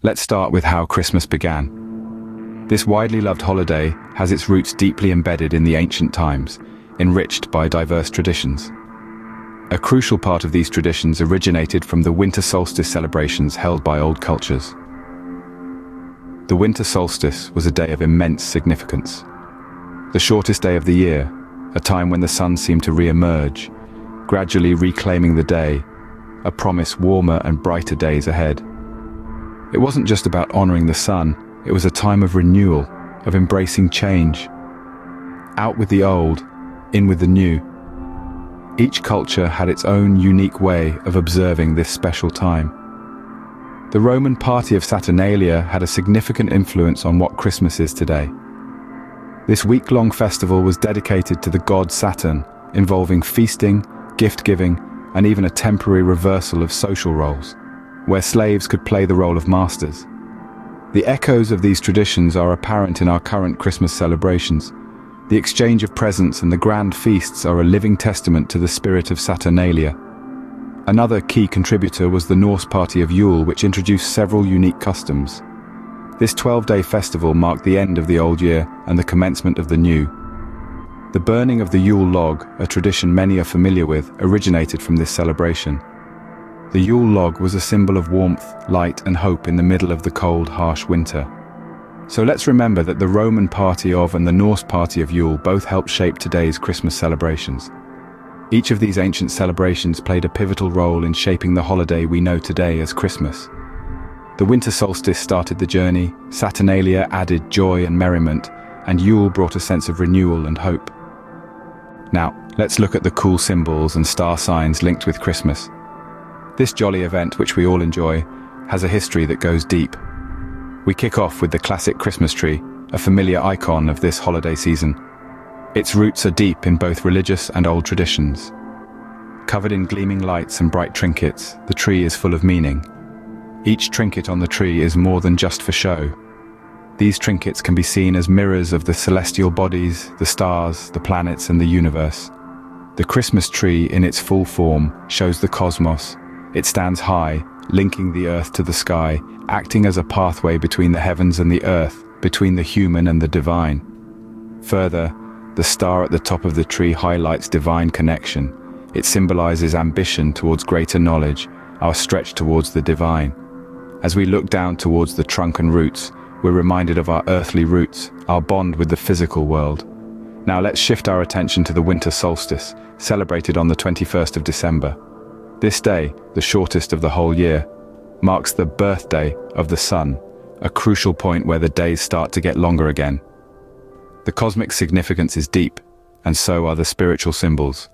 Let's start with how Christmas began. This widely loved holiday has its roots deeply embedded in the ancient times, enriched by diverse traditions. A crucial part of these traditions originated from the winter solstice celebrations held by old cultures. The winter solstice was a day of immense significance. The shortest day of the year, a time when the sun seemed to re-emerge, gradually reclaiming the day, a promise warmer and brighter days ahead. It wasn't just about honoring the sun, it was a time of renewal, of embracing change. Out with the old, in with the new. Each culture had its own unique way of observing this special time. The Roman party of Saturnalia had a significant influence on what Christmas is today. This week-long festival was dedicated to the god Saturn, involving feasting, gift-giving, and even a temporary reversal of social roles, where slaves could play the role of masters. The echoes of these traditions are apparent in our current Christmas celebrations. The exchange of presents and the grand feasts are a living testament to the spirit of Saturnalia. Another key contributor was the Norse party of Yule, which introduced several unique customs. This 12-day festival marked the end of the old year and the commencement of the new. The burning of the Yule log, a tradition many are familiar with, originated from this celebration. The Yule log was a symbol of warmth, light, and hope in the middle of the cold, harsh winter. So let's remember that the Roman party of and the Norse party of Yule both helped shape today's Christmas celebrations. Each of these ancient celebrations played a pivotal role in shaping the holiday we know today as Christmas. The winter solstice started the journey, Saturnalia added joy and merriment, and Yule brought a sense of renewal and hope. Now, let's look at the cool symbols and star signs linked with Christmas. This jolly event, which we all enjoy, has a history that goes deep. We kick off with the classic Christmas tree, a familiar icon of this holiday season. Its roots are deep in both religious and old traditions. Covered in gleaming lights and bright trinkets, the tree is full of meaning. Each trinket on the tree is more than just for show. These trinkets can be seen as mirrors of the celestial bodies, the stars, the planets, and the universe. The Christmas tree in its full form shows the cosmos. It stands high, linking the earth to the sky, acting as a pathway between the heavens and the earth, between the human and the divine. Further, the star at the top of the tree highlights divine connection. It symbolizes ambition towards greater knowledge, our stretch towards the divine. As we look down towards the trunk and roots, we're reminded of our earthly roots, our bond with the physical world. Now let's shift our attention to the winter solstice, celebrated on the 21st of December. This day, the shortest of the whole year, marks the birthday of the sun, a crucial point where the days start to get longer again. The cosmic significance is deep, and so are the spiritual symbols.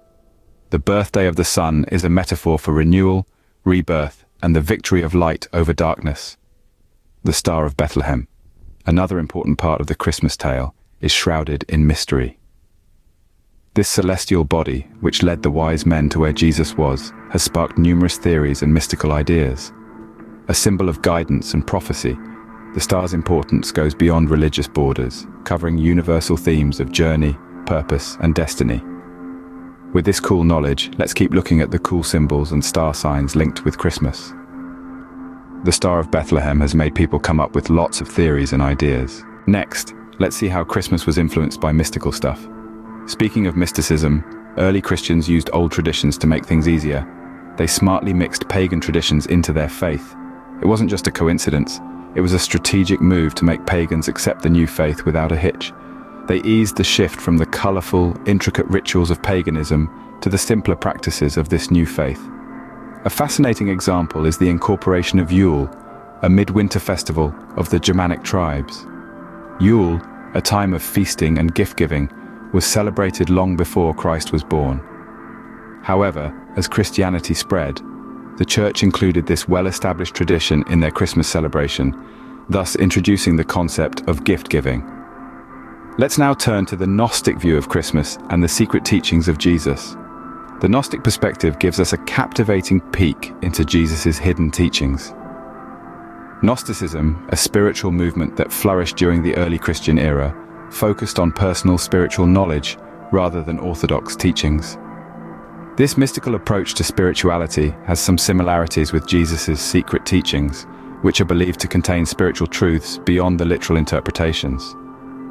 The birthday of the sun is a metaphor for renewal, rebirth, and the victory of light over darkness. The Star of Bethlehem, another important part of the Christmas tale, is shrouded in mystery. This celestial body, which led the wise men to where Jesus was, has sparked numerous theories and mystical ideas. A symbol of guidance and prophecy, the star's importance goes beyond religious borders, covering universal themes of journey, purpose, and destiny. With this cool knowledge, let's keep looking at the cool symbols and star signs linked with Christmas. The Star of Bethlehem has made people come up with lots of theories and ideas. Next, let's see how Christmas was influenced by mystical stuff. Speaking of mysticism, early Christians used old traditions to make things easier. They smartly mixed pagan traditions into their faith. It wasn't just a coincidence. It was a strategic move to make pagans accept the new faith without a hitch. They eased the shift from the colorful, intricate rituals of paganism to the simpler practices of this new faith. A fascinating example is the incorporation of Yule, a midwinter festival of the Germanic tribes. Yule, a time of feasting and gift-giving, was celebrated long before Christ was born. However, as Christianity spread, the Church included this well-established tradition in their Christmas celebration, thus introducing the concept of gift-giving. Let's now turn to the Gnostic view of Christmas and the secret teachings of Jesus. The Gnostic perspective gives us a captivating peek into Jesus' hidden teachings. Gnosticism, a spiritual movement that flourished during the early Christian era, focused on personal spiritual knowledge rather than orthodox teachings. This mystical approach to spirituality has some similarities with Jesus' secret teachings, which are believed to contain spiritual truths beyond the literal interpretations.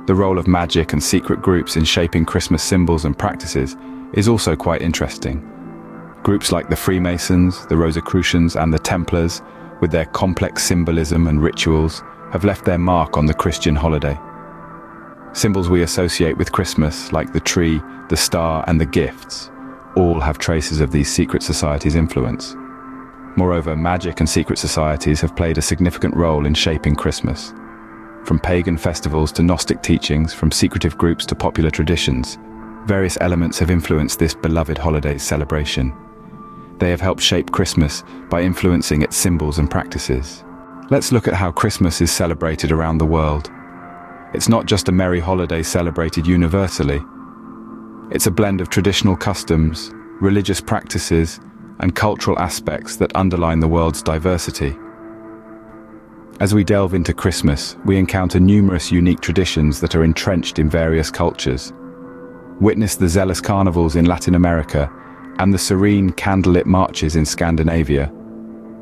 The role of magic and secret groups in shaping Christmas symbols and practices is also quite interesting. Groups like the Freemasons, the Rosicrucians, and the Templars, with their complex symbolism and rituals, have left their mark on the Christian holiday. Symbols we associate with Christmas, like the tree, the star, and the gifts, all have traces of these secret societies' influence. Moreover, magic and secret societies have played a significant role in shaping Christmas. From pagan festivals to Gnostic teachings, from secretive groups to popular traditions, various elements have influenced this beloved holiday's celebration. They have helped shape Christmas by influencing its symbols and practices. Let's look at how Christmas is celebrated around the world. It's not just a merry holiday celebrated universally. It's a blend of traditional customs, religious practices, and cultural aspects that underline the world's diversity. As we delve into Christmas, we encounter numerous unique traditions that are entrenched in various cultures. Witness the zealous carnivals in Latin America and the serene candlelit marches in Scandinavia.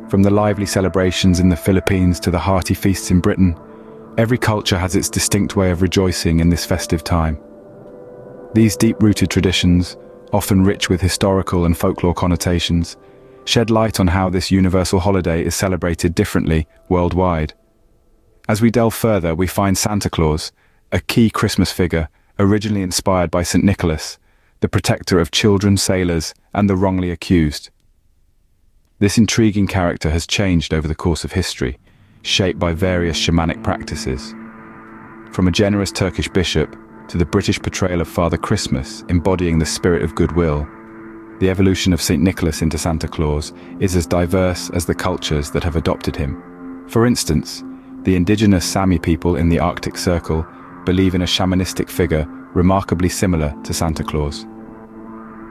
From the lively celebrations in the Philippines to the hearty feasts in Britain, every culture has its distinct way of rejoicing in this festive time. These deep-rooted traditions, often rich with historical and folklore connotations, shed light on how this universal holiday is celebrated differently worldwide. As we delve further, we find Santa Claus, a key Christmas figure originally inspired by St. Nicholas, the protector of children, sailors, and the wrongly accused. This intriguing character has changed over the course of history, shaped by various shamanic practices. From a generous Turkish bishop to the British portrayal of Father Christmas embodying the spirit of goodwill, the evolution of St. Nicholas into Santa Claus is as diverse as the cultures that have adopted him. For instance, the indigenous Sami people in the Arctic Circle believe in a shamanistic figure remarkably similar to Santa Claus.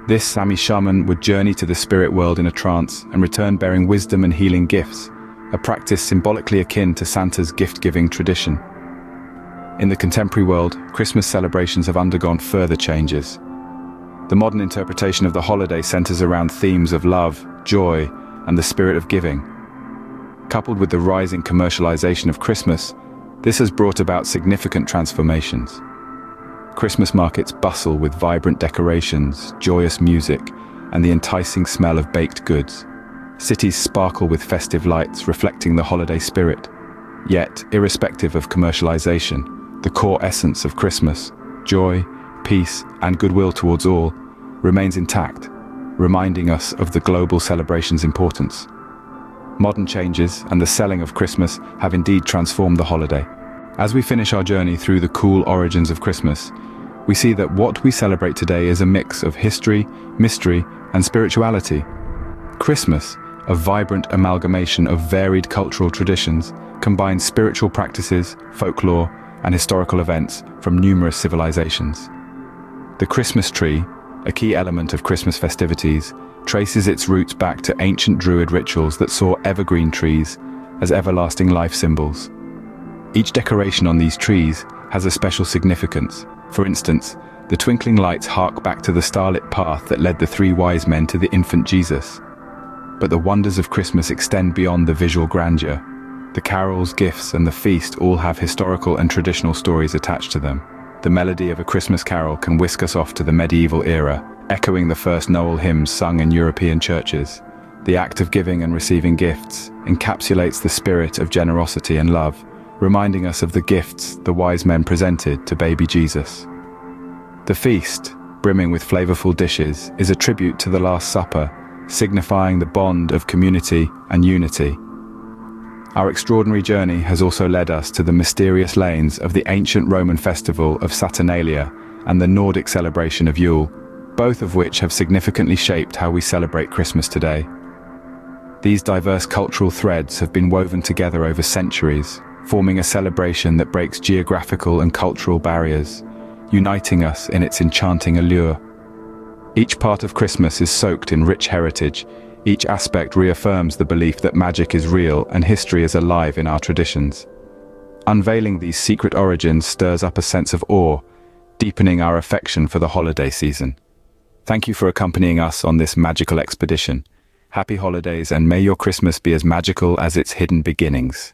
This Sami shaman would journey to the spirit world in a trance and return bearing wisdom and healing gifts, a practice symbolically akin to Santa's gift-giving tradition. In the contemporary world, Christmas celebrations have undergone further changes. The modern interpretation of the holiday centers around themes of love, joy, and the spirit of giving. Coupled with the rising commercialization of Christmas, this has brought about significant transformations. Christmas markets bustle with vibrant decorations, joyous music, and the enticing smell of baked goods. Cities sparkle with festive lights reflecting the holiday spirit. Yet, irrespective of commercialization, the core essence of Christmas, joy, peace, and goodwill towards all, remains intact, reminding us of the global celebration's importance. Modern changes and the selling of Christmas have indeed transformed the holiday. As we finish our journey through the cool origins of Christmas, we see that what we celebrate today is a mix of history, mystery, and spirituality. Christmas, a vibrant amalgamation of varied cultural traditions, combines spiritual practices, folklore, and historical events from numerous civilizations. The Christmas tree, a key element of Christmas festivities, traces its roots back to ancient Druid rituals that saw evergreen trees as everlasting life symbols. Each decoration on these trees has a special significance. For instance, the twinkling lights hark back to the starlit path that led the three wise men to the infant Jesus. But the wonders of Christmas extend beyond the visual grandeur. The carols, gifts, and the feast all have historical and traditional stories attached to them. The melody of a Christmas carol can whisk us off to the medieval era, echoing the first Noel hymns sung in European churches. The act of giving and receiving gifts encapsulates the spirit of generosity and love, reminding us of the gifts the wise men presented to baby Jesus. The feast, brimming with flavorful dishes, is a tribute to the Last Supper, signifying the bond of community and unity. Our extraordinary journey has also led us to the mysterious lanes of the ancient Roman festival of Saturnalia and the Nordic celebration of Yule, both of which have significantly shaped how we celebrate Christmas today. These diverse cultural threads have been woven together over centuries, forming a celebration that breaks geographical and cultural barriers, uniting us in its enchanting allure. Each part of Christmas is soaked in rich heritage. Each aspect reaffirms the belief that magic is real and history is alive in our traditions. Unveiling these secret origins stirs up a sense of awe, deepening our affection for the holiday season. Thank you for accompanying us on this magical expedition. Happy holidays, and may your Christmas be as magical as its hidden beginnings.